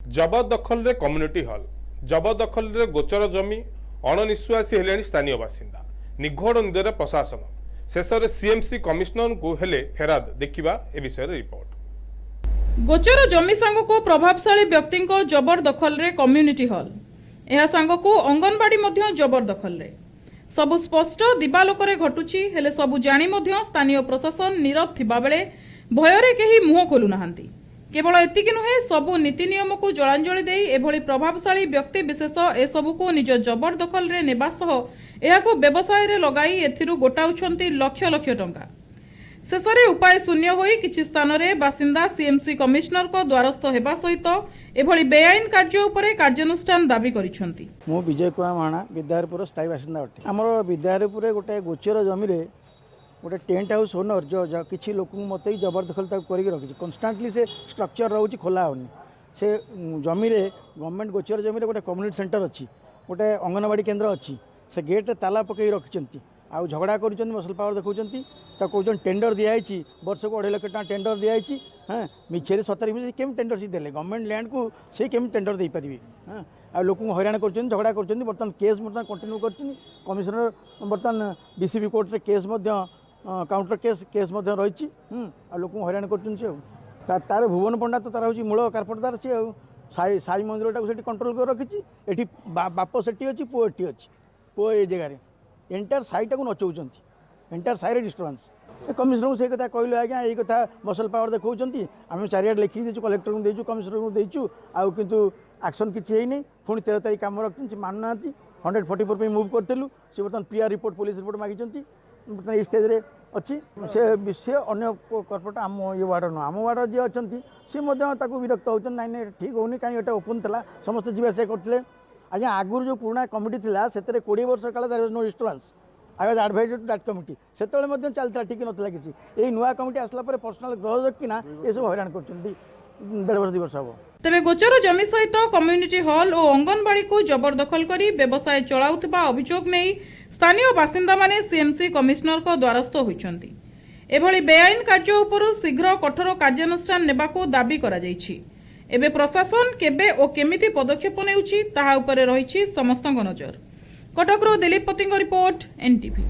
जबरदखल रे community hall जबरदखल रे गोचर जमी अणनिश्वासी हेले स्थानीय बासिंदा निघोड़ निदर प्रशासन शेष में सीएमसी कमिश्नर को हेले फेराद देखा ए विषय रिपोर्ट। गोचर जमी सांग को प्रभावशाली व्यक्ति जबरदखल रे कम्युनिटी हॉल यह सांग को अंगनवाड़ी मध्य जबरदखल रे सबु स्पष्ट दिवालोकरे घटुची हेले सबु जानी मध्य स्थानीय प्रशासन नीरव थिबा बेले भयरे केही मुह खोलु नाहांती। केवल एतिकी नुहे सबु नीति नियम को जलांजलि देई एभली प्रभावशाली व्यक्ति विशेष ए सबु को निज जबरदखल रे नेबा सह एहाको व्यवसाय रे लगाई एथिरु गोटाउछंती लक्ष लक्ष टंका। शेषरे उपाय शून्य होई किछि स्थान रे बासिंदा सीएमसी कमिश्नर को द्वारस्थ हेबा सहित एभली बेआईन कार्य उपरे कार्यानुष्ठान दाबी करिसंती। मु विजय कुमार महाना विद्याधरपुर स्थायी बासिंदा अटे। हमर विद्याधरपुर गोटे गोचर जमी रे गोटे टेंट हाउस ओनर जो किसी लोक मत जबरदखल करके रखी कन्स्टांटली से स्ट्रक्चर रोचे खोला होनी से जमी रे गवर्नमेंट गोचर जमी गोटे कम्युनिटी सेंटर अच्छी गोटे अंगनवाड़ी केन्द्र अच्छी से गेट ताला पकई रखिंट आउ झगड़ा कर मसल पावर देखा कौन टेंडर दिखाई वर्ष को 2.5 लाख टेंडर दिखाई। हाँ मिछे सतरी मिछे केम टेंडर सी देले गवर्नमेंट लैंड को से केम टेंडर दे पारे। हाँ आ लोक हैरान कर झगड़ा कर बर्तमान केस बर्तमान कंटिन्यू कर कमिशनर बर्तमान बीसीबी कोर्ट रे केस काउंटर केस रही लोक हैरान कर तार भुवन पंडा तो तार हूँ मूल कारपेटदार सी साई मंदिर टाक कंट्रोल कर रखी ये बाप से अच्छी पुओ ये अच्छी पुओ ये जगह एंटायर साई टाक नचाऊँ एंटायर साई डिस्टर्बांस कमिशनर को से कथा कहलु आज्ञा ये कथा मसल पावर देखा आम चारियाडे लिखी देचु कलेक्टर को देचु कमिशनर को देचु आउ किंतु एक्शन किसी है पुणी 13 तारीख कम रखी मानुना 144 पे मूव करूँ सी बर्तमान पीआर रिपोर्ट पुलिस रिपोर्ट मागी बर्तमान ये स्टेज रे अच्छी से विषय अन्य कर्पोरेट आम ये वार्ड नुह आम वार्ड जी अच्छा सी विरक्त होती ना ना ठीक होनी कहीं ओपन था समस्त जीवासा करते आज्ञा आगुरी जो पुराना कमिटी थी से 20 वर्ष काल no disturbance I was adviser to that committee से चलता ठीक ना किसी ये नुआ कमिटी आसला पर्सनाल ग्रह रखिना ये सब हैरान कर 1.5 वर्ष 2 वर्ष हम तेबे गोचर जमी सहित कम्युनिटी हॉल और अंगनवाड़ी को जबरदखल करी व्यवसाय चलाउथिबा अभियोग नहीं स्थानीय बासिंदा माने सीएमसी कमिश्नर को द्वारस्थ होइछंती। एभली बेआईन कार्य उपरु शीघ्र कठोर कार्यानुष्ठान नेबाको दाबी करा जायछि। एबे प्रशासन केबे ओ केमिति पदक्षेप नेउछि ताहा उपरे रहिछि समस्तक नजर। कटकरो दिलीप पतिंग रिपोर्ट एनटीवी।